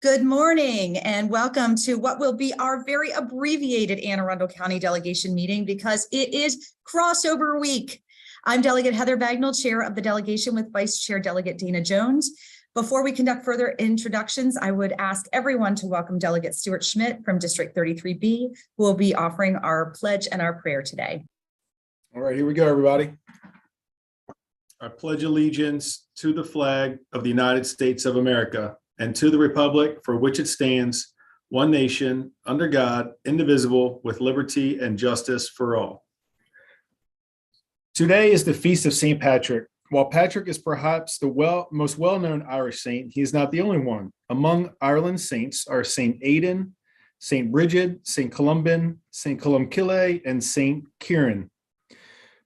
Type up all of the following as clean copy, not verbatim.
Good morning and welcome to what will be our very abbreviated Anne Arundel County delegation meeting because it is crossover week. I'm Delegate Heather Bagnall, Chair of the delegation with Vice Chair Delegate Dana Jones. Before we conduct further introductions, I would ask everyone to welcome Delegate Stuart Schmidt from District 33B, who will be offering our pledge and our prayer today. All right, here we go, everybody. I pledge allegiance to the flag of the United States of America and to the republic for which it stands, one nation, under God, indivisible, with liberty and justice for all. Today is the feast of St. Patrick. While Patrick is perhaps the most well-known Irish saint, he is not the only one. Among Ireland's saints are St. Aidan, St. Bridget, St. Columban, St. Columcille, and St. Kieran.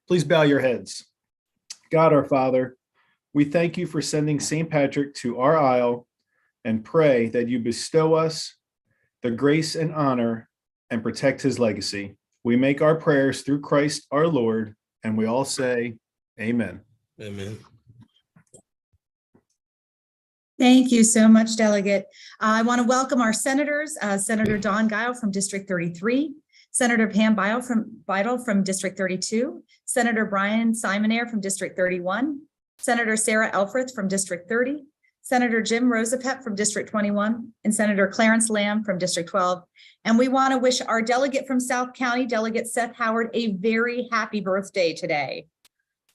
Please bow your heads. God our Father, we thank you for sending St. Patrick to our isle and pray that you bestow us the grace and honor and protect his legacy. We make our prayers through Christ our Lord, and we all say, Amen. Amen. Thank you so much, Delegate. I want to welcome our senators, Senator Don Guile from District 33, Senator Pam Beidel from District 32, Senator Brian Simonaire from District 31, Senator Sarah Elfreth from District 30, Senator Jim Rosapet from District 21, and Senator Clarence Lamb from District 12. And we want to wish our delegate from South County, Delegate Seth Howard, a very happy birthday today.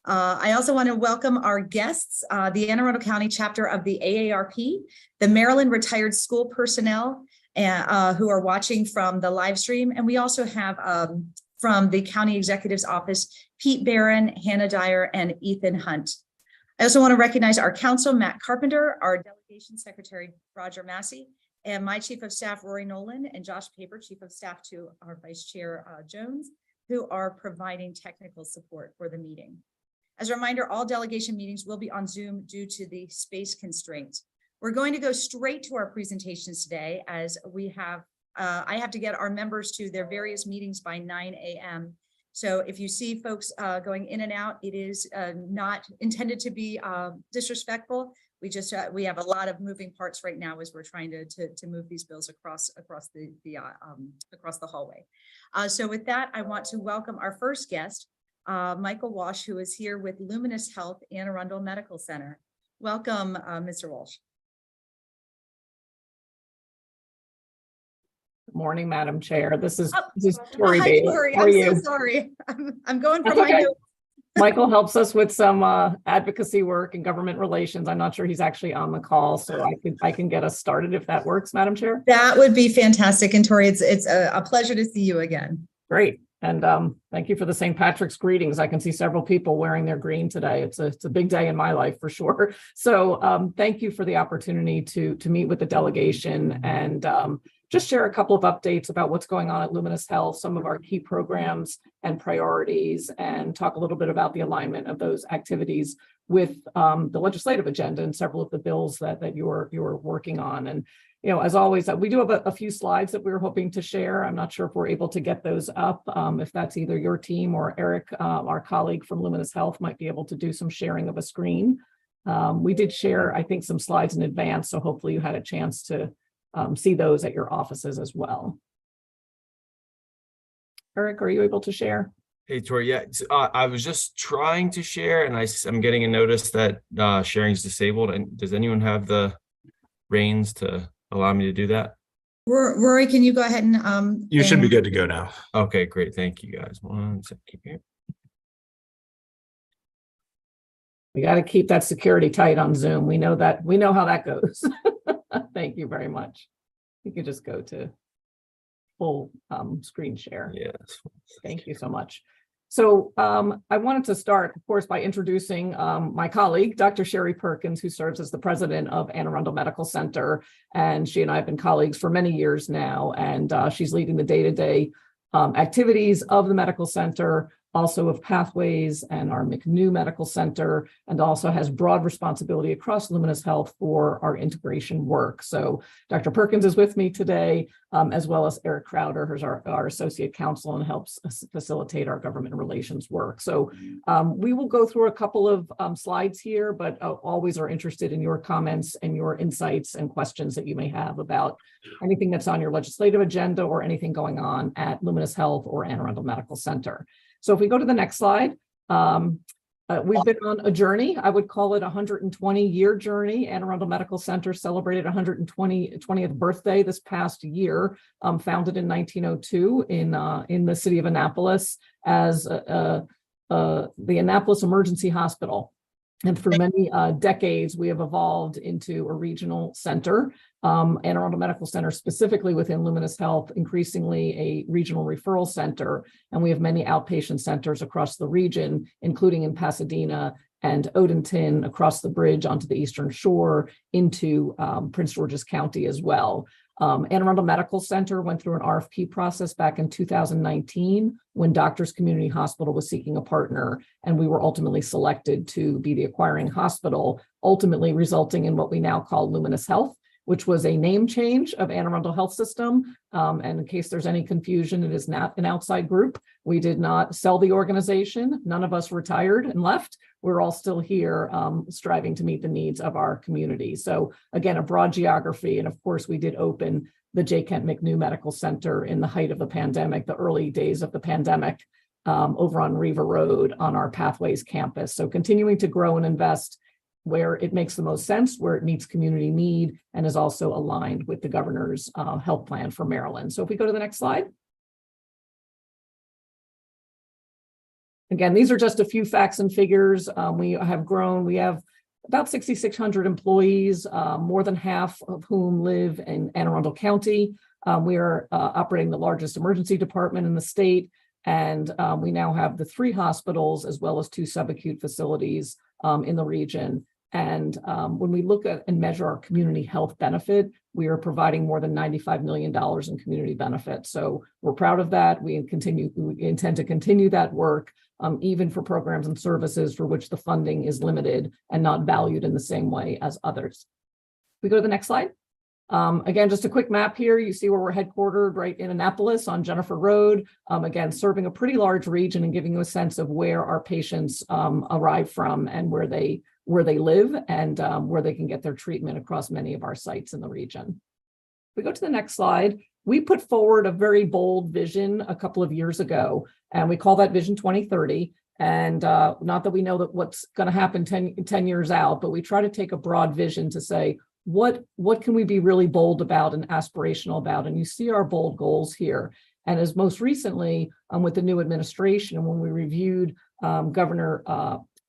I also want to welcome our guests, the Anne Arundel County chapter of the AARP, the Maryland Retired School Personnel who are watching from the live stream. And we also have from the County Executive's Office, Pete Barron, Hannah Dyer, and Ethan Hunt. I also want to recognize our counsel, Matt Carpenter, our delegation secretary, Roger Massey, and my chief of staff, Rory Nolan, and Josh Paper, chief of staff to our vice chair, Jones, who are providing technical support for the meeting. As a reminder, all delegation meetings will be on Zoom due to the space constraints. We're going to go straight to our presentations today as we have, I have to get our members to their various meetings by 9 a.m. So if you see folks going in and out, it is not intended to be disrespectful. We have a lot of moving parts right now as we're trying to move these bills across the hallway. So with that, I want to welcome our first guest, Michael Walsh, who is here with Luminous Health Anne Arundel Medical Center. Welcome, Mr. Walsh. Good morning, Madam Chair. This is Tori. Hi, Tori. I'm so sorry. I'm going from my notes. Michael helps us with some advocacy work and government relations. I'm not sure he's actually on the call, so I can get us started if that works, Madam Chair. That would be fantastic. And Tori, it's a pleasure to see you again. Great. And thank you for the St. Patrick's greetings. I can see several people wearing their green today. It's a big day in my life for sure. So thank you for the opportunity to meet with the delegation and just share a couple of updates about what's going on at Luminous Health, some of our key programs and priorities, and talk a little bit about the alignment of those activities with the legislative agenda and several of the bills that you're working on. And you know, as always, we do have a few slides that we were hoping to share. I'm not sure if we're able to get those up. If that's either your team or Eric, our colleague from Luminous Health, might be able to do some sharing of a screen. We did share, I think, some slides in advance, so hopefully you had a chance to see those at your offices as well. Eric, are you able to share? Hey, Tori. Yeah, I was just trying to share, and I'm getting a notice that sharing is disabled. And does anyone have the reins to allow me to do that? Rory, can you go ahead and You should be good to go now. Okay, great. Thank you, guys. One second here. We got to keep that security tight on Zoom. We know how that goes. Thank you very much. You can just go to full screen share. Yes. Thank you so much. So I wanted to start, of course, by introducing my colleague, Dr. Sherry Perkins, who serves as the president of Anne Arundel Medical Center. And she and I have been colleagues for many years now. And she's leading the day-to-day activities of the medical center, also of Pathways and our McNew Medical Center, and also has broad responsibility across Luminous Health for our integration work. So Dr. Perkins is with me today, as well as Eric Crowder, who's our associate counsel and helps us facilitate our government relations work. So we will go through a couple of slides here, but always are interested in your comments and your insights and questions that you may have about anything that's on your legislative agenda or anything going on at Luminous Health or Anne Arundel Medical Center. So if we go to the next slide, we've been on a journey. I would call it a 120-year journey. Anne Arundel Medical Center celebrated 120th birthday this past year, founded in 1902 in the city of Annapolis as the Annapolis Emergency Hospital. And through many decades, we have evolved into a regional center. Anne Arundel Medical Center, specifically within Luminous Health, increasingly a regional referral center. And we have many outpatient centers across the region, including in Pasadena and Odenton, across the bridge onto the Eastern Shore into Prince George's County as well. Anne Arundel Medical Center went through an RFP process back in 2019 when Doctors Community Hospital was seeking a partner, and we were ultimately selected to be the acquiring hospital, ultimately resulting in what we now call Luminous Health, which was a name change of Anne Arundel Health System. And in case there's any confusion, it is not an outside group. We did not sell the organization. None of us retired and left. We're all still here striving to meet the needs of our community. So again, a broad geography. And of course, we did open the J. Kent McNew Medical Center in the height of the pandemic, the early days of the pandemic, over on Riva Road on our Pathways campus. So continuing to grow and invest where it makes the most sense, where it meets community need, and is also aligned with the governor's health plan for Maryland. So if we go to the next slide. Again, these are just a few facts and figures. We have grown. We have about 6,600 employees, more than half of whom live in Anne Arundel County. We are operating the largest emergency department in the state, and we now have the 3 hospitals as well as 2 subacute facilities in the region. And when we look at and measure our community health benefit, we are providing more than $95 million in community benefits. So we're proud of that. We intend to continue that work, even for programs and services for which the funding is limited and not valued in the same way as others. We go to the next slide. Again, just a quick map here. You see where we're headquartered, right in Annapolis on Jennifer Road. Again, serving a pretty large region and giving you a sense of where our patients arrive from and where they live and where they can get their treatment across many of our sites in the region. If we go to the next slide, we put forward a very bold vision a couple of years ago, and we call that Vision 2030. And not that we know that what's going to happen 10 years out, but we try to take a broad vision to say, what can we be really bold about and aspirational about? And you see our bold goals here. And as most recently with the new administration, and when we reviewed Governor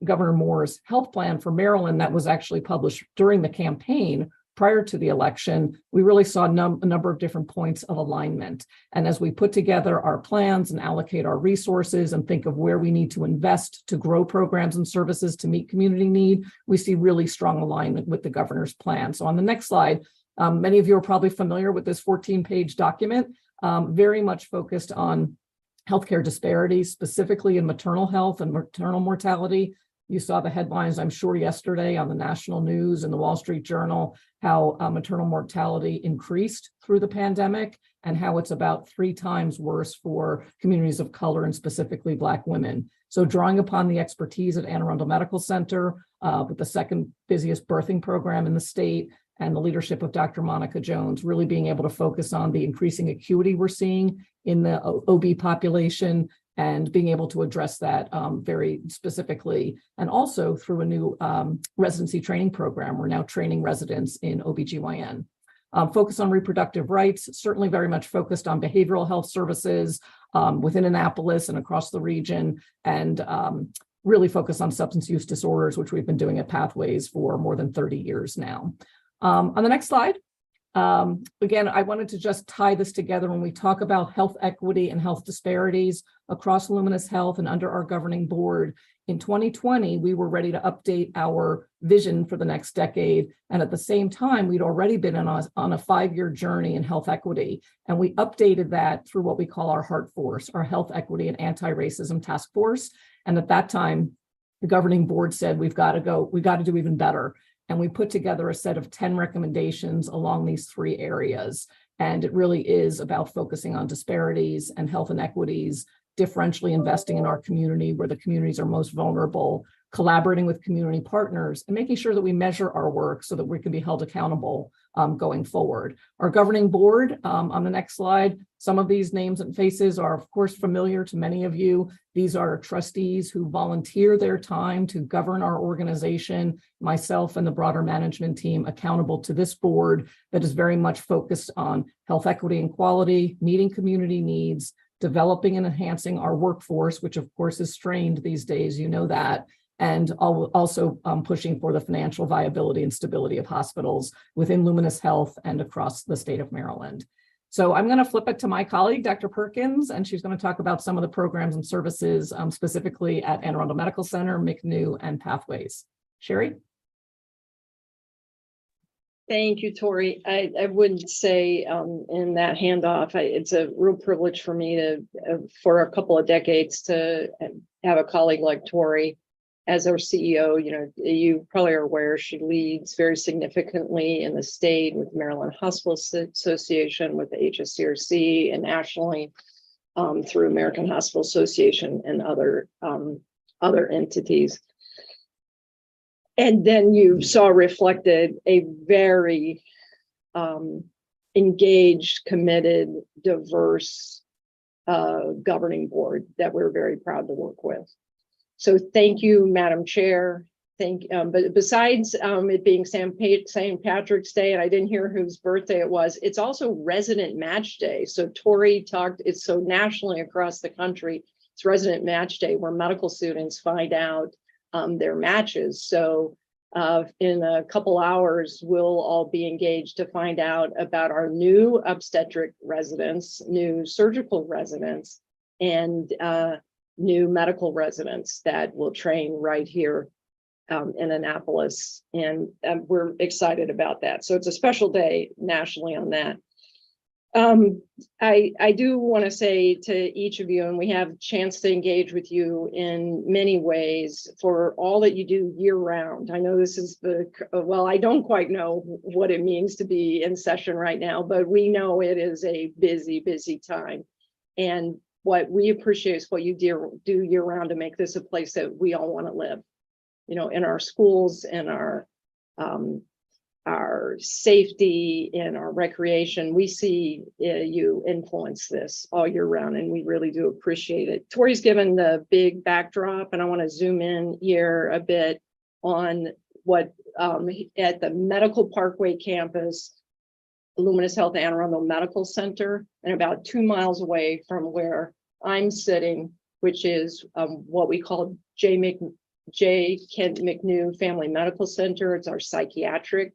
Moore's health plan for Maryland that was actually published during the campaign prior to the election, we really saw a number of different points of alignment. And as we put together our plans and allocate our resources and think of where we need to invest to grow programs and services to meet community need, we see really strong alignment with the governor's plan. So on the next slide, many of you are probably familiar with this 14-page document, very much focused on healthcare disparities, specifically in maternal health and maternal mortality. You saw the headlines, I'm sure, yesterday on the national news and the Wall Street Journal, how maternal mortality increased through the pandemic and how it's about 3 times worse for communities of color and specifically Black women. So drawing upon the expertise at Anne Arundel Medical Center with the 2nd busiest birthing program in the state and the leadership of Dr. Monica Jones, really being able to focus on the increasing acuity we're seeing in the OB population and being able to address that very specifically. And also through a new residency training program, we're now training residents in OBGYN. Focus on reproductive rights, certainly very much focused on behavioral health services within Annapolis and across the region, and really focus on substance use disorders, which we've been doing at Pathways for more than 30 years now. On the next slide, again, I wanted to just tie this together when we talk about health equity and health disparities across Luminous Health and under our governing board. In 2020, we were ready to update our vision for the next decade. And at the same time, we'd already been on a 5-year journey in health equity. And we updated that through what we call our HEART Force, our Health Equity and Anti-Racism Task Force. And at that time, the governing board said, we've got to do even better. And we put together a set of 10 recommendations along these 3 areas. And it really is about focusing on disparities and health inequities, differentially investing in our community where the communities are most vulnerable, collaborating with community partners, and making sure that we measure our work so that we can be held accountable going forward. Our governing board, on the next slide, some of these names and faces are, of course, familiar to many of you. These are trustees who volunteer their time to govern our organization, myself and the broader management team accountable to this board that is very much focused on health equity and quality, meeting community needs, developing and enhancing our workforce, which of course is strained these days, you know that, and also pushing for the financial viability and stability of hospitals within Luminous Health and across the state of Maryland. So I'm going to flip it to my colleague, Dr. Perkins, and she's going to talk about some of the programs and services specifically at Arundel Medical Center, McNew, and Pathways. Sherry? Thank you, Tori. I would say in that handoff, it's a real privilege for me to, for a couple of decades, to have a colleague like Tori as our CEO. You know, you probably are aware she leads very significantly in the state with Maryland Hospital Association, with the HSCRC, and nationally through American Hospital Association and other entities. And then you saw reflected a very engaged, committed, diverse governing board that we're very proud to work with. So thank you, Madam Chair. But besides it being St. Patrick's Day, and I didn't hear whose birthday it was, it's also Resident Match Day. So Tori talked, it's so nationally across the country, it's Resident Match Day where medical students find out their matches. So in a couple hours, we'll all be engaged to find out about our new obstetric residents, new surgical residents, and new medical residents that will train right here in Annapolis. And we're excited about that. So it's a special day nationally on that. I do want to say to each of you, and we have a chance to engage with you in many ways for all that you do year round. I know this is well, I don't quite know what it means to be in session right now, but we know it is a busy, busy time. And what we appreciate is what you do year round to make this a place that we all want to live, you know, in our schools, in our safety, in our recreation. We see you influence this all year round, and we really do appreciate it. Tori's given the big backdrop, and I want to zoom in here a bit on what at the Medical Parkway campus, Luminous Health Anne Arundel Medical Center, and about 2 miles away from where I'm sitting, which is what we call J. Kent McNew Family Medical Center. It's our psychiatric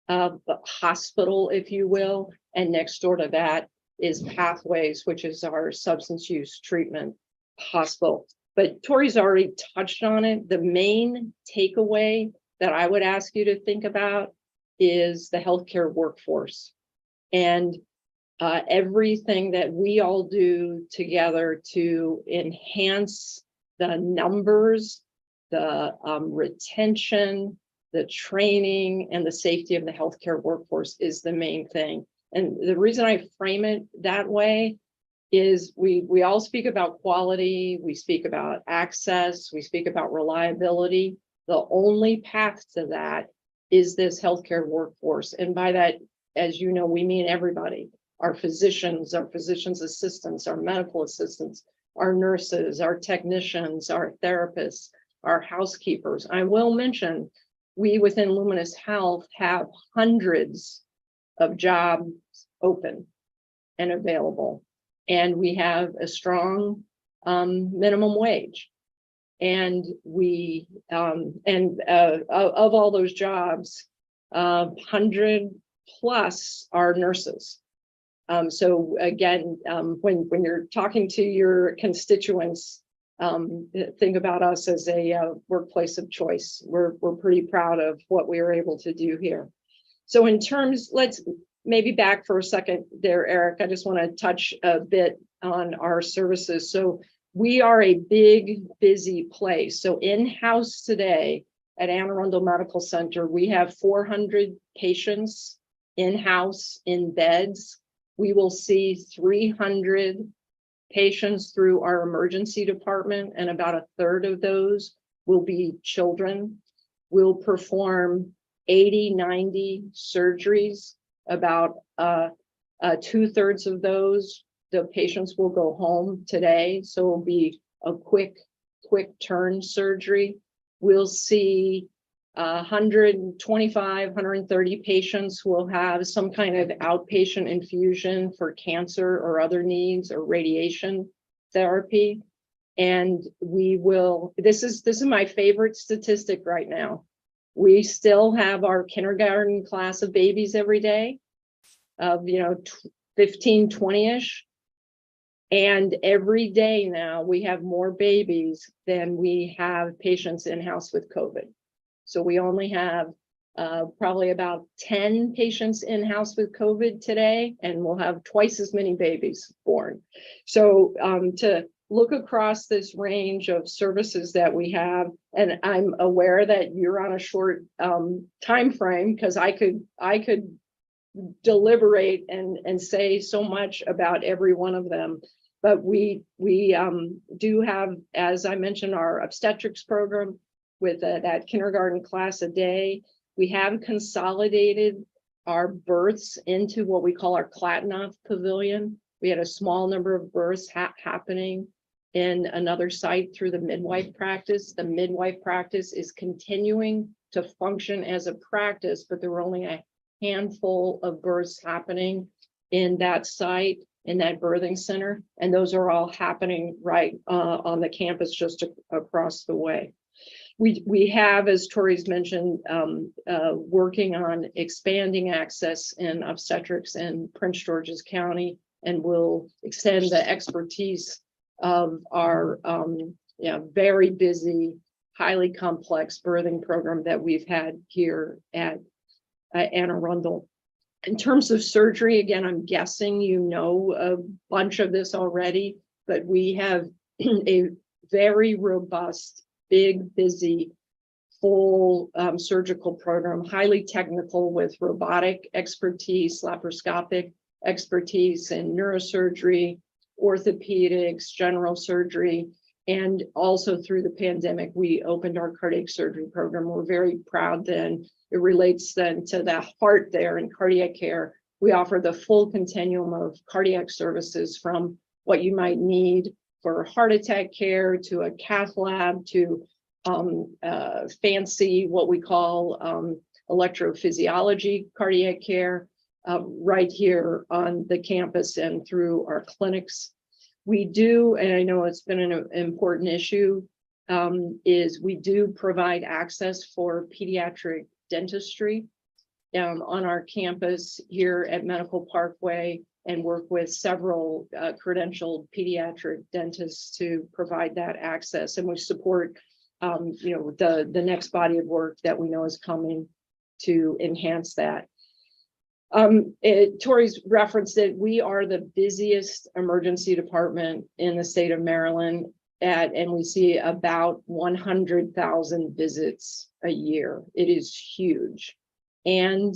hospital, if you will. And next door to that is Pathways, which is our substance use treatment hospital. But Tori's already touched on it. The main takeaway that I would ask you to think about is the healthcare workforce and everything that we all do together to enhance the numbers, the retention, the training, and the safety of the healthcare workforce is the main thing. And the reason I frame it that way is we all speak about quality, we speak about access, we speak about reliability. The only path to that is this healthcare workforce. And by that, as you know, we mean everybody, our physicians, our physician's assistants, our medical assistants, our nurses, our technicians, our therapists, our housekeepers. I will mention, we within Luminous Health have hundreds of jobs open and available. And we have a strong minimum wage. And we, of all those jobs, 100 plus are nurses. So again, when you're talking to your constituents, think about us as a workplace of choice. We're pretty proud of what we were able to do here. So in terms, let's maybe back for a second there, Eric. I just want to touch a bit on our services. So we are a big, busy place. So in-house today at Arundel Medical Center, we have 400 patients in-house in beds. We will see 300 patients through our emergency department, and about a third of those will be children. We'll perform 80, 90 surgeries. About 2/3 of those, the patients will go home today. So it'll be a quick turn surgery. We'll see 125, 130 patients will have some kind of outpatient infusion for cancer or other needs or radiation therapy. And we will, this is my favorite statistic right now. We still have our kindergarten class of babies every day of, 15, 20-ish. And every day now we have more babies than we have patients in-house with COVID. So we only have probably about 10 patients in-house with COVID today, and we'll have twice as many babies born. So to look across this range of services that we have, and I'm aware that you're on a short time frame, because I could deliberate and say so much about every one of them. But we do have, as I mentioned, our obstetrics program with that kindergarten class a day. We have consolidated our births into what we call our Klatnoff Pavilion. We had a small number of births happening in another site through the midwife practice. The midwife practice is continuing to function as a practice, but there were only a handful of births happening in that site, in that birthing center. And those are all happening right on the campus just across the way. We have, as Tori's mentioned, working on expanding access in obstetrics in Prince George's County, and will extend the expertise of our very busy, highly complex birthing program that we've had here at Anne Arundel. In terms of surgery, again, I'm guessing you know a bunch of this already, but we have a very robust, big, busy, full surgical program, highly technical, with robotic expertise, laparoscopic expertise in neurosurgery, orthopedics, general surgery. And also through the pandemic, we opened our cardiac surgery program. We're very proud then. It relates then to the heart there in cardiac care. We offer the full continuum of cardiac services, from what you might need for heart attack care to a cath lab to fancy, what we call electrophysiology cardiac care right here on the campus and through our clinics. We do, and I know it's been an important issue, is we do provide access for pediatric dentistry on our campus here at Medical Parkway, and work with several credentialed pediatric dentists to provide that access. And we support the next body of work that we know is coming to enhance that. Tori's referenced it. We are the busiest emergency department in the state of Maryland, and we see about 100,000 visits a year. It is huge. And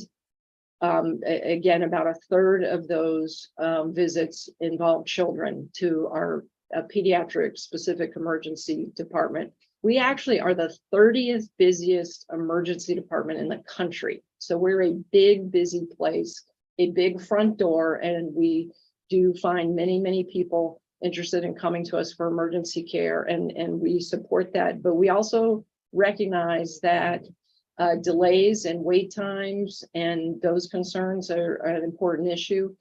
again, about a third of those visits involve children to our pediatric specific emergency department. We actually are the 30th busiest emergency department in the country. So we're a big, busy place, a big front door, and we do find many, many people interested in coming to us for emergency care, and we support that. But we also recognize that delays and wait times and those concerns are an important issue,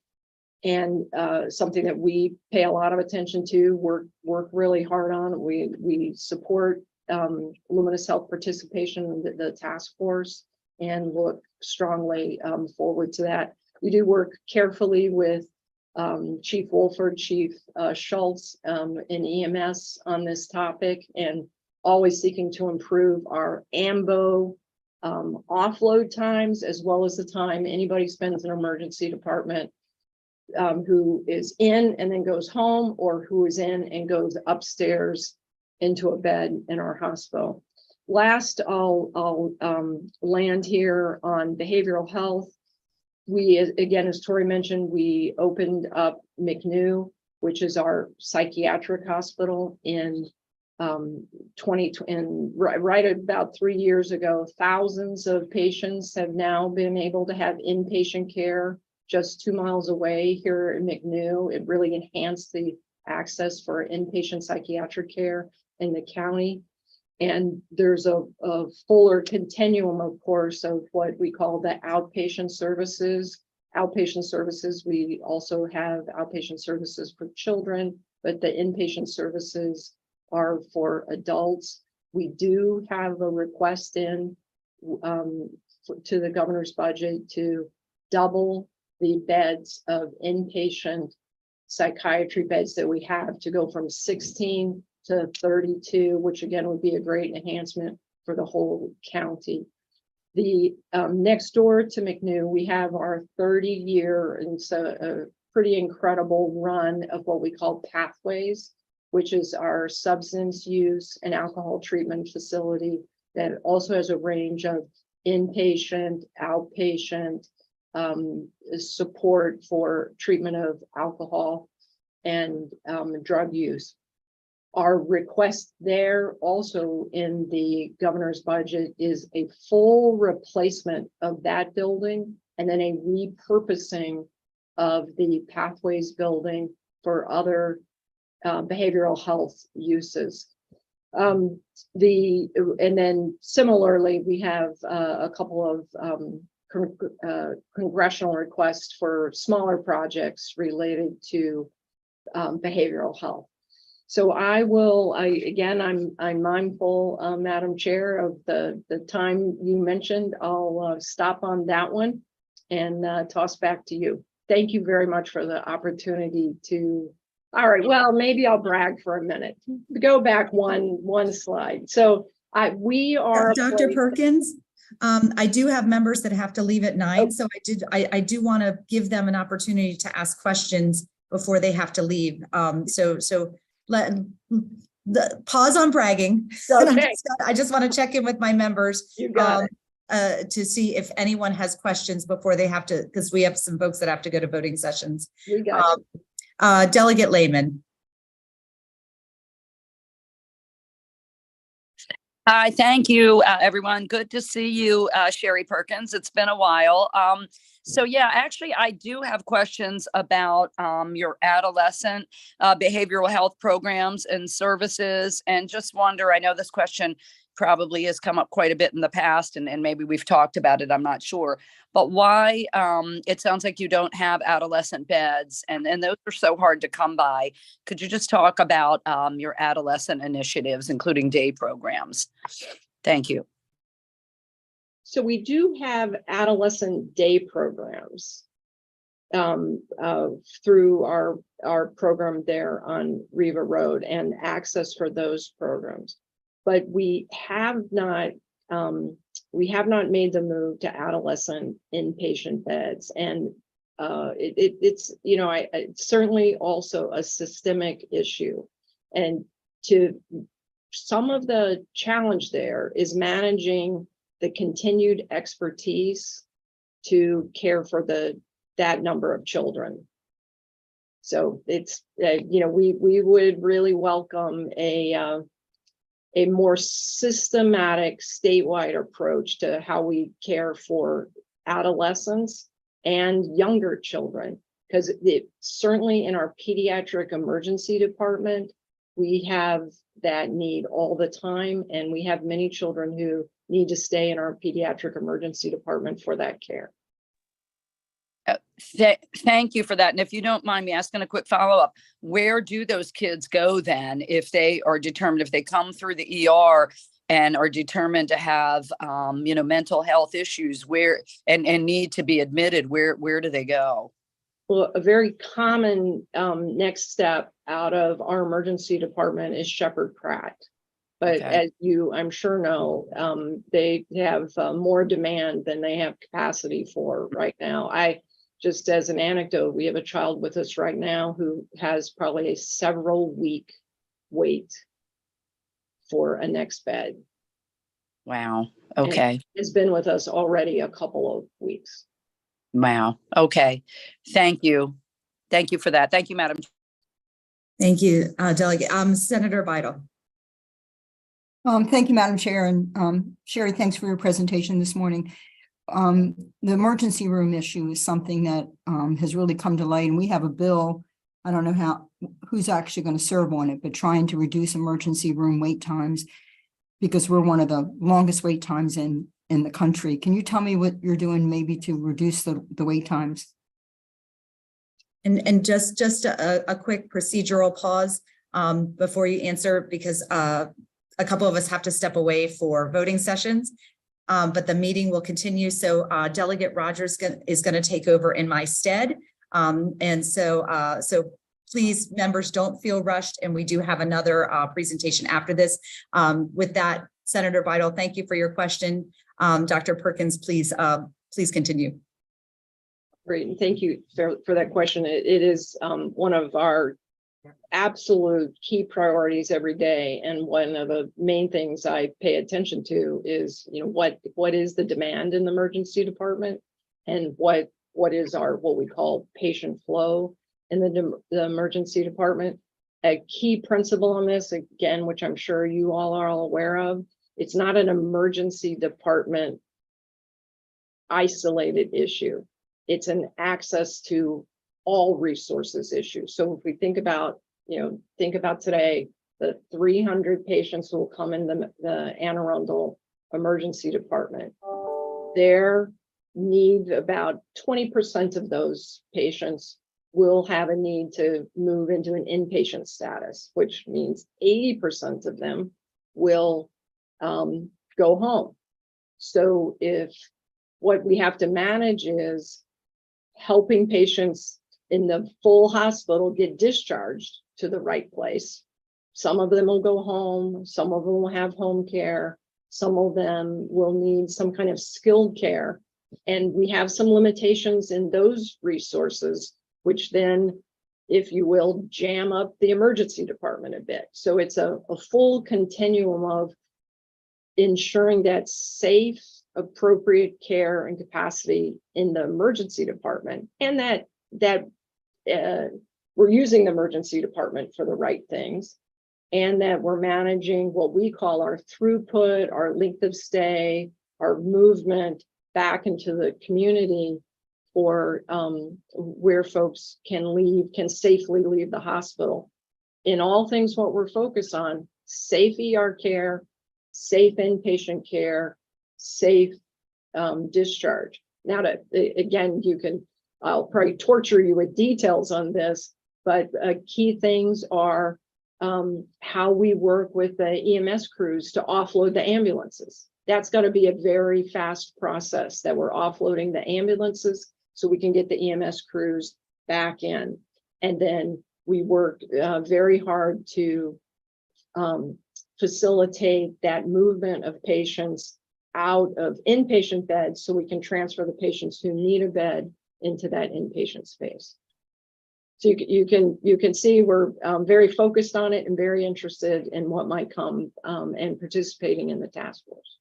and something that we pay a lot of attention to, work really hard on. We support Luminous Health participation in the task force and look strongly forward to that. We do work carefully with Chief Wolford, Chief Schultz in EMS on this topic, and always seeking to improve our AMBO offload times, as well as the time anybody spends in an emergency department who is in and then goes home, or who is in and goes upstairs into a bed in our hospital. Last, I'll land here on behavioral health. We, again, as Tori mentioned, we opened up McNew, which is our psychiatric hospital in right about 3 years ago. Thousands of patients have now been able to have inpatient care just 2 miles away here in McNew. It really enhanced the access for inpatient psychiatric care in the county. And there's a fuller continuum, of course, of what we call the outpatient services. Outpatient services, we also have outpatient services for children, but the inpatient services are for adults. We do have a request in to the governor's budget to double the beds of inpatient psychiatry beds that we have, to go from 16 to 32, which again would be a great enhancement for the whole county. The next door to McNew, we have our 30-year, and so a pretty incredible run of what we call Pathways, which is our substance use and alcohol treatment facility that also has a range of inpatient, outpatient support for treatment of alcohol and drug use. Our request there also in the governor's budget is a full replacement of that building, and then a repurposing of the Pathways building for other behavioral health uses. And then similarly, we have a couple of congressional requests for smaller projects related to behavioral health. So I'm mindful, Madam Chair, of the time you mentioned. I'll stop on that one and toss back to you. Thank you very much for the opportunity to. All right, well, maybe I'll brag for a minute. Go back one slide. So we are Dr. Perkins. I do have members that have to leave at 9, so I do want to give them an opportunity to ask questions before they have to leave. So pause on bragging. Okay. I just want to check in with my members You got to see if anyone has questions before they have to, because we have some folks that have to go to voting sessions. You got Delegate Lehman. Hi, thank you, everyone. Good to see you, Sherry Perkins. It's been a while. So yeah, actually, I do have questions about your adolescent behavioral health programs and services, and just wonder, I know this question probably has come up quite a bit in the past, and maybe we've talked about it, I'm not sure, but why it sounds like you don't have adolescent beds, and those are so hard to come by. Could you just talk about your adolescent initiatives, including day programs? Thank you. So we do have adolescent day programs through our program there on Riva Road, and access for those programs. But we have not made the move to adolescent inpatient beds, and it's it's certainly also a systemic issue, and some of the challenge there is managing the continued expertise to care for that number of children. So it's we would really welcome a more systematic statewide approach to how we care for adolescents and younger children, because certainly in our pediatric emergency department, we have that need all the time, and we have many children who need to stay in our pediatric emergency department for that care. Thank you for that. And if you don't mind me asking a quick follow-up, where do those kids go then if they are determined, if they come through the ER and are determined to have mental health issues, where and need to be admitted, where do they go? Well, a very common next step out of our emergency department is Shepherd Pratt. But Okay. as you, I'm sure know, they have more demand than they have capacity for right now. Just as an anecdote, we have a child with us right now who has probably a several-week wait for a next bed. Wow. And Okay. has been with us already a couple of weeks. Wow. Okay. Thank you. Thank you for that. Thank you, Madam. Thank you, Delegate. Senator Vital. Thank you, Madam Chair, and Sherry, thanks for your presentation this morning. The emergency room issue is something that has really come to light, and we have a bill. I don't know who's actually going to serve on it, but trying to reduce emergency room wait times because we're one of the longest wait times in the country. Can you tell me what you're doing maybe to reduce the wait times? And just a quick procedural pause before you answer, because a couple of us have to step away for voting sessions, but the meeting will continue. So Delegate Rogers is going to take over in my stead. And so please, members, don't feel rushed. And we do have another presentation after this. With that, Senator Vital, thank you for your question. Dr. Perkins, please continue. Great, and thank you for that question. It is one of our absolute key priorities every day, and one of the main things I pay attention to is, what is the demand in the emergency department, and what is what we call patient flow in the emergency department. A key principle on this, again, which I'm sure you all are aware of, it's not an emergency department isolated issue. It's an access to all resources issue. So if we think about today, the 300 patients who will come in the Arundel emergency department, their need, about 20% of those patients will have a need to move into an inpatient status, which means 80% of them will go home. So if what we have to manage is helping patients in the full hospital get discharged to the right place. Some of them will go home, some of them will have home care, some of them will need some kind of skilled care. And we have some limitations in those resources, which then, if you will, jam up the emergency department a bit. So it's a full continuum of ensuring that safe, appropriate care and capacity in the emergency department, and that we're using the emergency department for the right things, and that we're managing what we call our throughput, our length of stay, our movement back into the community for where folks can safely leave the hospital. In all things, what we're focused on: safe ER care, safe inpatient care, safe discharge. Now, again, I'll probably torture you with details on this, but key things are how we work with the EMS crews to offload the ambulances. That's got to be a very fast process, that we're offloading the ambulances so we can get the EMS crews back in. And then we work very hard to facilitate that movement of patients out of inpatient beds so we can transfer the patients who need a bed into that inpatient space. So you can see we're very focused on it and very interested in what might come and participating in the task force.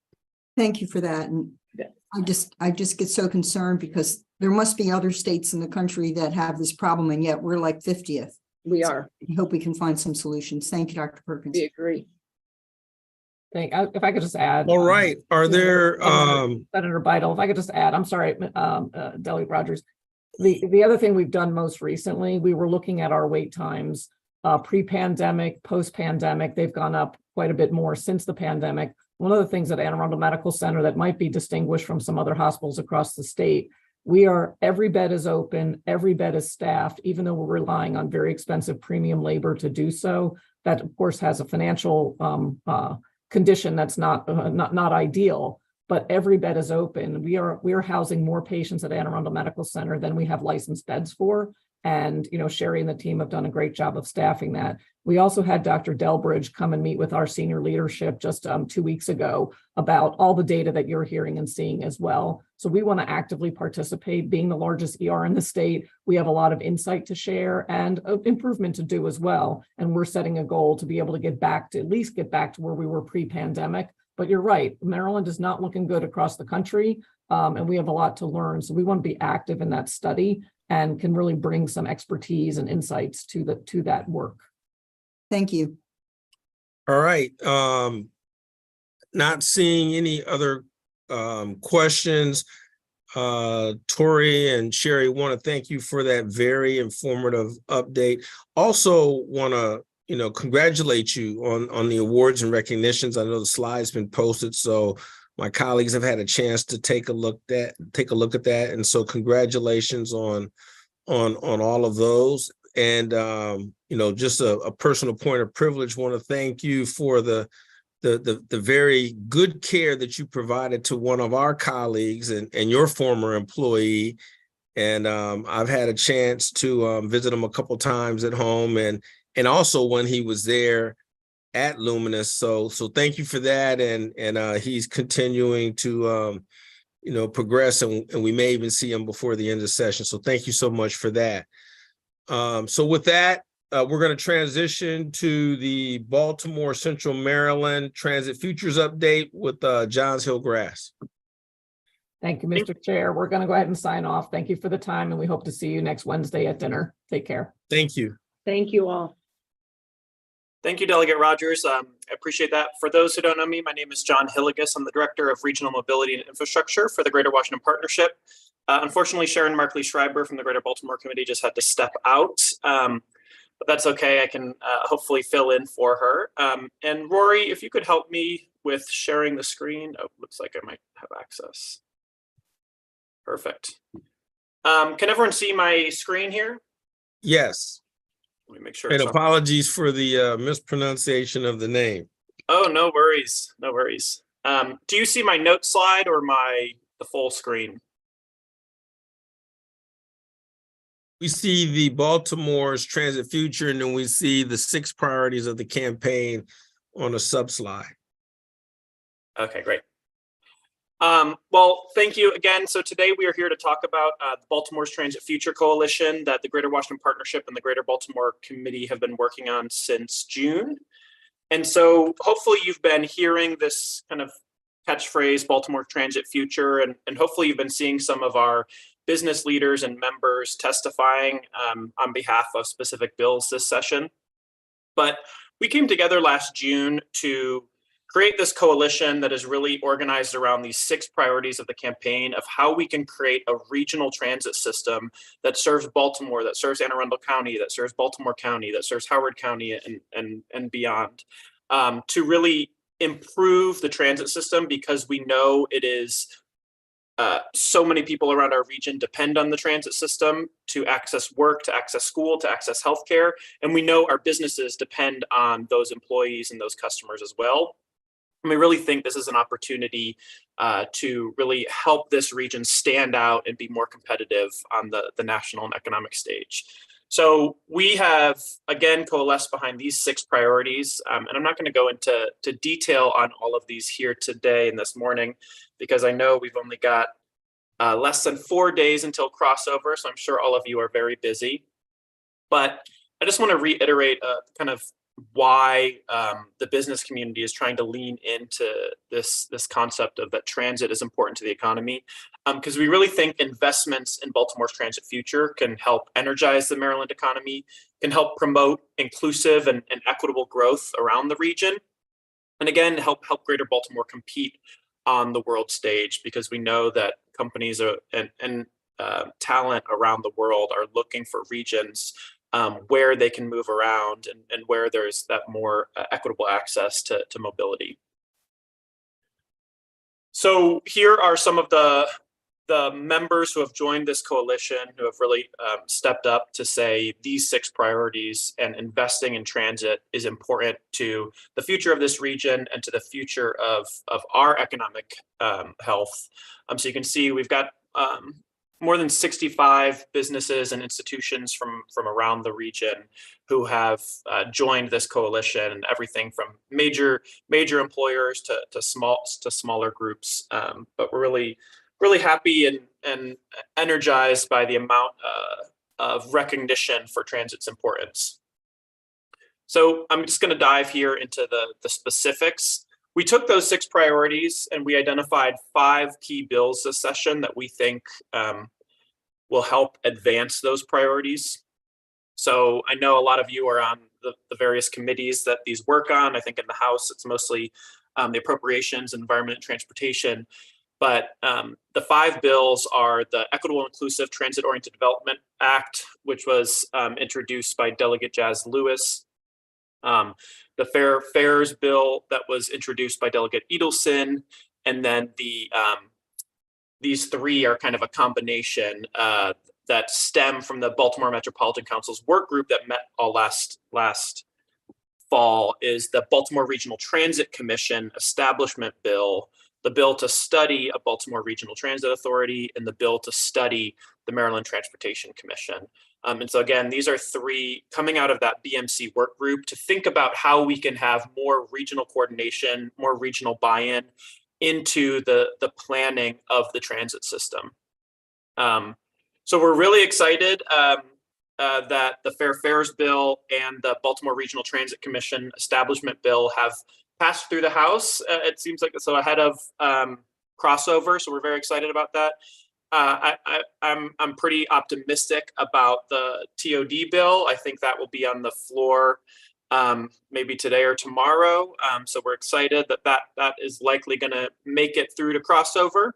Thank you for that. And Yeah. I just get so concerned because there must be other states in the country that have this problem, and yet we're like 50th. We are. I hope we can find some solutions. Thank you, Dr. Perkins. We agree. If I could just add. All right. Are there Senator Vital, if I could just add, I'm sorry, Delegate Rogers. The other thing we've done most recently, we were looking at our wait times pre-pandemic, post-pandemic. They've gone up quite a bit more since the pandemic. One of the things at Anne Arundel Medical Center that might be distinguished from some other hospitals across the state, every bed is open, every bed is staffed, even though we're relying on very expensive premium labor to do so. That, of course, has a financial condition that's not ideal. but every bed is open. We are housing more patients at Anne Arundel Medical Center than we have licensed beds for. And, Sherry and the team have done a great job of staffing that. We also had Dr. Delbridge come and meet with our senior leadership just 2 weeks ago about all the data that you're hearing and seeing as well. So we want to actively participate. Being the largest ER in the state, we have a lot of insight to share and improvement to do as well. And we're setting a goal to be able to at least get back to where we were pre-pandemic. But you're right, Maryland is not looking good across the country, and we have a lot to learn. So we want to be active in that study and can really bring some expertise and insights to that work. Thank you. All right. Not seeing any other questions. Tori and Sherry, want to thank you for that very informative update. Also want to congratulate you on the awards and recognitions. I know the slide's been posted, so my colleagues have had a chance to take a look at that. And so congratulations on all of those. And just a personal point of privilege, want to thank you for the very good care that you provided to one of our colleagues and your former employee. And I've had a chance to visit him a couple times at home and also when he was there at Luminous. So thank you for that. And he's continuing to, progress, and we may even see him before the end of the session. So thank you so much for that. So with that, we're going to transition to the Baltimore Central Maryland Transit Futures Update with Johns Hill Grass. Thank you, Mr. Chair. We're going to go ahead and sign off. Thank you for the time, and we hope to see you next Wednesday at dinner. Take care. Thank you. Thank you all. Thank you, Delegate Rogers. I appreciate that. For those who don't know me, my name is John Hilligus. I'm the Director of Regional Mobility and Infrastructure for the Greater Washington Partnership. Unfortunately, Sharon Markley Schreiber from the Greater Baltimore Committee just had to step out, but that's okay. I can hopefully fill in for her. And Rory, if you could help me with sharing the screen. Oh, looks like I might have access. Perfect. Can everyone see my screen here? Yes. Let me make sure. And apologies for the mispronunciation of the name. Oh, no worries. No worries. Do you see my note slide or the full screen? We see the Baltimore's transit future, and then we see the 6 priorities of the campaign on a sub-slide. Okay, great. Well, thank you again. So today we are here to talk about Baltimore's Transit Future Coalition that the Greater Washington Partnership and the Greater Baltimore Committee have been working on since June. And so hopefully you've been hearing this kind of catchphrase, Baltimore Transit Future, and hopefully you've been seeing some of our business leaders and members testifying on behalf of specific bills this session. But we came together last June to create this coalition that is really organized around these 6 priorities of the campaign of how we can create a regional transit system that serves Baltimore, that serves Anne Arundel County, that serves Baltimore County, that serves Howard County and beyond, to really improve the transit system, because we know it is so many people around our region depend on the transit system to access work, to access school, to access healthcare. And we know our businesses depend on those employees and those customers as well. And we really think this is an opportunity to really help this region stand out and be more competitive on the national and economic stage. So we have, again, coalesced behind these 6 priorities. And I'm not going to go into detail on all of these here today and this morning, because I know we've only got less than 4 days until crossover. So I'm sure all of you are very busy. But I just want to reiterate kind of why the business community is trying to lean into this concept of that transit is important to the economy, because we really think investments in Baltimore's transit future can help energize the Maryland economy, can help promote inclusive and equitable growth around the region, and again help Greater Baltimore compete on the world stage, because we know that companies and talent around the world are looking for regions where they can move around and where there's that more equitable access to mobility. So here are some of the the members who have joined this coalition, who have really stepped up to say these 6 priorities and investing in transit is important to the future of this region and to the future of our economic health. So you can see we've got more than 65 businesses and institutions from around the region who have joined this coalition, everything from major employers to smaller groups. But we're really happy and energized by the amount of recognition for transit's importance. So I'm just going to dive here into the specifics. We took those 6 priorities and we identified 5 key bills this session that we think will help advance those priorities. So I know a lot of you are on the various committees that these work on. I think in the House, it's mostly the Appropriations, Environment, and Transportation. But the 5 bills are the Equitable and Inclusive Transit-Oriented Development Act, which was introduced by Delegate Jazz Lewis. The Fair Fares Bill that was introduced by Delegate Edelson. And then these 3 are kind of a combination that stem from the Baltimore Metropolitan Council's work group that met all last fall, is the Baltimore Regional Transit Commission Establishment Bill, the bill to study a Baltimore Regional Transit Authority, and the bill to study the Maryland Transportation Commission. And so again, these are 3 coming out of that BMC work group to think about how we can have more regional coordination, more regional buy-in into the planning of the transit system. So we're really excited that the Fair Fares Bill and the Baltimore Regional Transit Commission Establishment Bill have passed through the House. It seems like so ahead of crossover, so we're very excited about that. I'm pretty optimistic about the TOD bill. I think that will be on the floor maybe today or tomorrow. So we're excited that is likely going to make it through to crossover.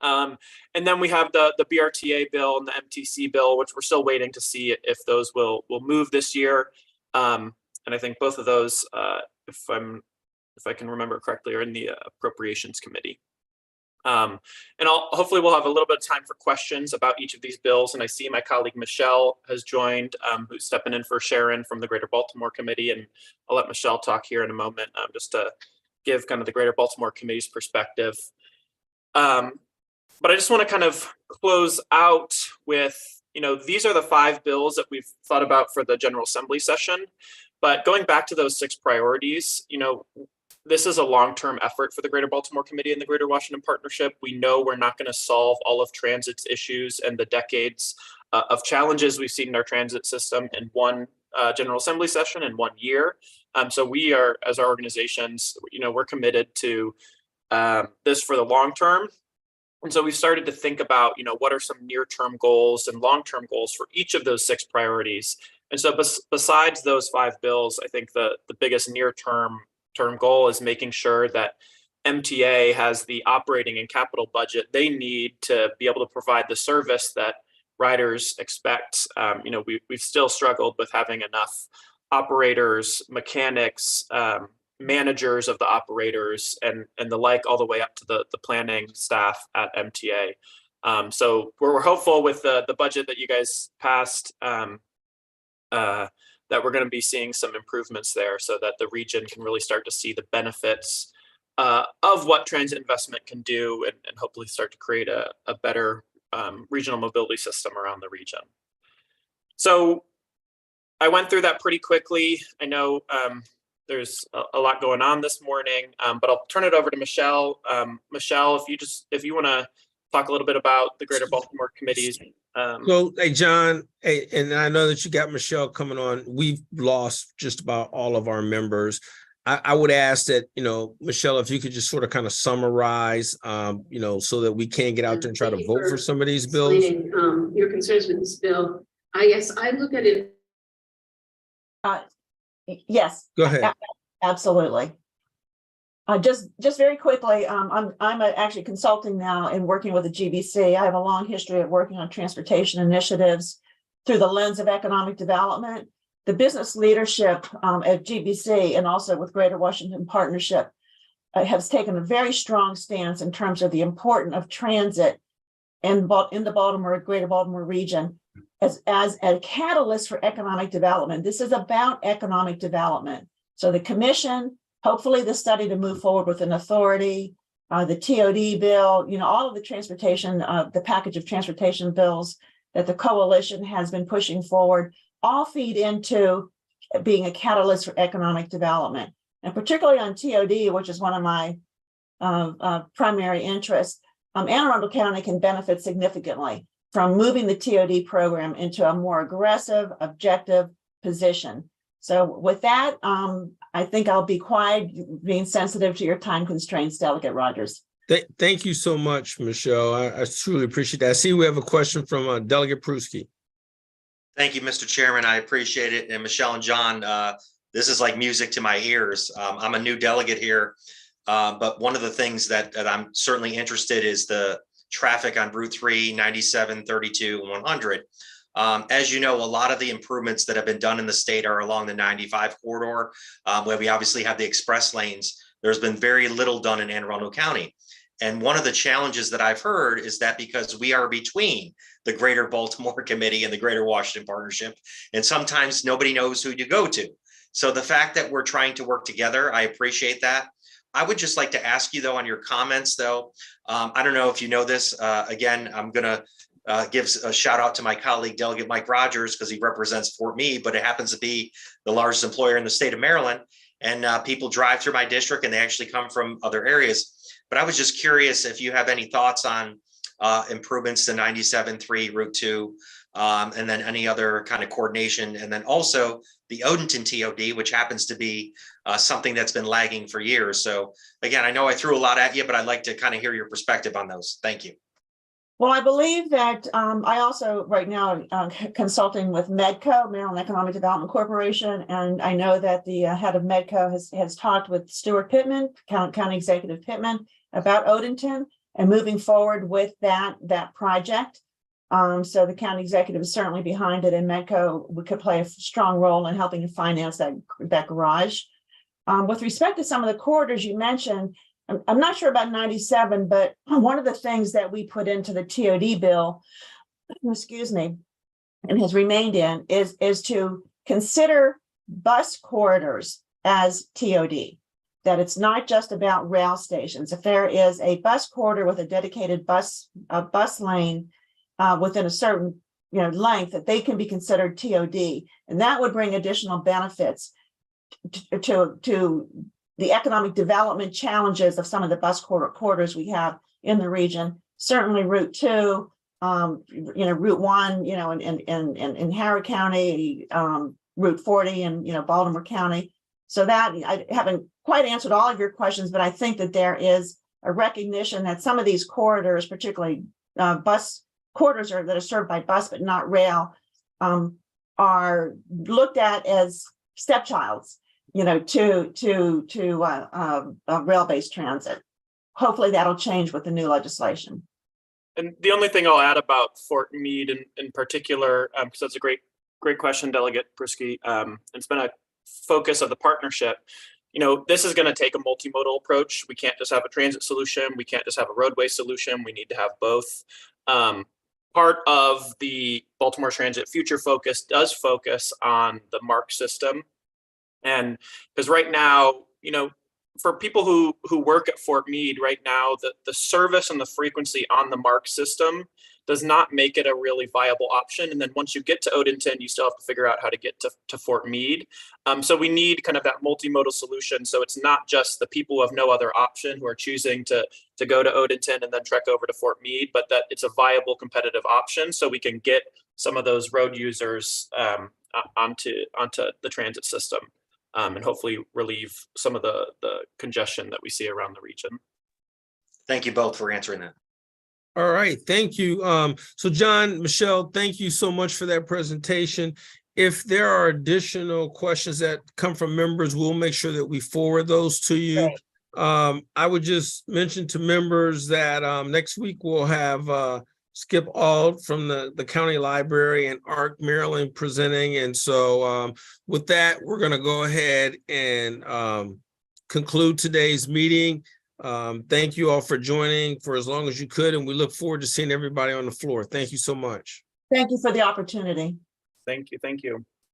And then we have the BRTA bill and the MTC bill, which we're still waiting to see if those will move this year. And I think both of those, if I can remember correctly, are in the Appropriations Committee. And hopefully we'll have a little bit of time for questions about each of these bills. And I see my colleague Michelle has joined, who's stepping in for Sharon from the Greater Baltimore Committee. And I'll let Michelle talk here in a moment, just to give kind of the Greater Baltimore Committee's perspective. But I just want to kind of close out with, these are the 5 bills that we've thought about for the General Assembly session. But going back to those 6 priorities, this is a long-term effort for the Greater Baltimore Committee and the Greater Washington Partnership. We know we're not going to solve all of transit's issues and the decades of challenges we've seen in our transit system in one General Assembly session in 1 year. So we are, as our organizations, we're committed to this for the long term. And so we've started to think about, what are some near-term goals and long-term goals for each of those 6 priorities. And so besides those 5 bills, I think the biggest near-term goal is making sure that MTA has the operating and capital budget they need to be able to provide the service that riders expect. We've still struggled with having enough operators, mechanics, managers of the operators and the like, all the way up to the planning staff at MTA. So we're hopeful with the budget that you guys passed that we're going to be seeing some improvements there so that the region can really start to see the benefits of what transit investment can do and hopefully start to create a better regional mobility system around the region. So I went through that pretty quickly. I know there's a lot going on this morning, but I'll turn it over to Michelle. Michelle, if you want to talk a little bit about the Greater Baltimore Committees. So, hey, John, and I know that you got Michelle coming on. We've lost just about all of our members. I would ask that, Michelle, if you could just sort of kind of summarize, so that we can get out there and try to vote for some of these bills. Your concerns with this bill. I guess I look at it. Yes. Go ahead. Absolutely. Just very quickly, I'm actually consulting now and working with the GBC. I have a long history of working on transportation initiatives through the lens of economic development. The business leadership at GBC and also with Greater Washington Partnership has taken a very strong stance in terms of the importance of transit in the greater Baltimore region as a catalyst for economic development. This is about economic development. So the commission, hopefully the study to move forward with an authority, the TOD bill, all of the transportation, the package of transportation bills that the coalition has been pushing forward, all feed into being a catalyst for economic development. And particularly on TOD, which is one of my primary interests, Anne Arundel County can benefit significantly from moving the TOD program into a more aggressive, objective position. So with that, I think I'll be quiet, being sensitive to your time constraints, Delegate Rogers. Thank you so much, Michelle. I truly appreciate that. I see we have a question from Delegate Pruski. Thank you, Mr. Chairman. I appreciate it. And Michelle and John, this is like music to my ears. I'm a new delegate here, but one of the things that I'm certainly interested is the traffic on Route 3, 97, 32, and 100. As you know, a lot of the improvements that have been done in the state are along the 95 corridor, where we obviously have the express lanes. There's been very little done in Anne Arundel County. And one of the challenges that I've heard is that because we are between the Greater Baltimore Committee and the Greater Washington Partnership, and sometimes nobody knows who to go to. So the fact that we're trying to work together, I appreciate that. I would just like to ask you though, on your comments though, I don't know if you know this, again, I'm gonna give a shout out to my colleague, Delegate Mike Rogers, because he represents Fort Meade, but it happens to be the largest employer in the state of Maryland. And people drive through my district and they actually come from other areas. But I was just curious if you have any thoughts on improvements to 97.3 Route 2, and then any other kind of coordination. And then also the Odenton TOD, which happens to be something that's been lagging for years. So again, I know I threw a lot at you, but I'd like to kind of hear your perspective on those. Thank you. Well, I believe that I also right now consulting with MEDCO, Maryland Economic Development Corporation, and I know that the head of MEDCO has talked with Stuart Pittman, County Executive Pittman, about Odenton and moving forward with that project. So the county executive is certainly behind it, and MEDCO could play a strong role in helping to finance that garage. With respect to some of the corridors you mentioned, I'm not sure about 97, but one of the things that we put into the TOD bill, excuse me, and has remained in is to consider bus corridors as TOD, that it's not just about rail stations. If there is a bus corridor with a dedicated bus lane within a certain length, that they can be considered TOD, and that would bring additional benefits to the economic development challenges of some of the bus corridors we have in the region. Certainly Route 2, Route 1, in Howard County, Route 40 in Baltimore County. So that I haven't quite answered all of your questions, but I think that there is a recognition that some of these corridors, particularly bus corridors that are served by bus but not rail, are looked at as stepchilds, to rail-based transit. Hopefully that'll change with the new legislation. And the only thing I'll add about Fort Meade in particular, because that's a great question, Delegate Pruski. It's been a focus of the partnership. This is going to take a multimodal approach. We can't just have a transit solution. We can't just have a roadway solution. We need to have both. Part of the Baltimore Transit Future Focus does focus on the MARC system. And because right now, for people who work at Fort Meade right now, the service and the frequency on the MARC system does not make it a really viable option. And then once you get to Odenton, you still have to figure out how to get to Fort Meade. So we need kind of that multimodal solution. So it's not just the people who have no other option who are choosing to go to Odenton and then trek over to Fort Meade, but that it's a viable competitive option so we can get some of those road users onto the transit system. And hopefully relieve some of the congestion that we see around the region. Thank you both for answering that. All right, thank you. So John, Michelle, thank you so much for that presentation. If there are additional questions that come from members, we'll make sure that we forward those to you. I would just mention to members that next week we'll have Skip Auld from the county library and ARC Maryland presenting. And so with that, we're going to go ahead and conclude today's meeting. Thank you all for joining for as long as you could, and we look forward to seeing everybody on the floor. Thank you so much. Thank you for the opportunity. Thank you. Thank you.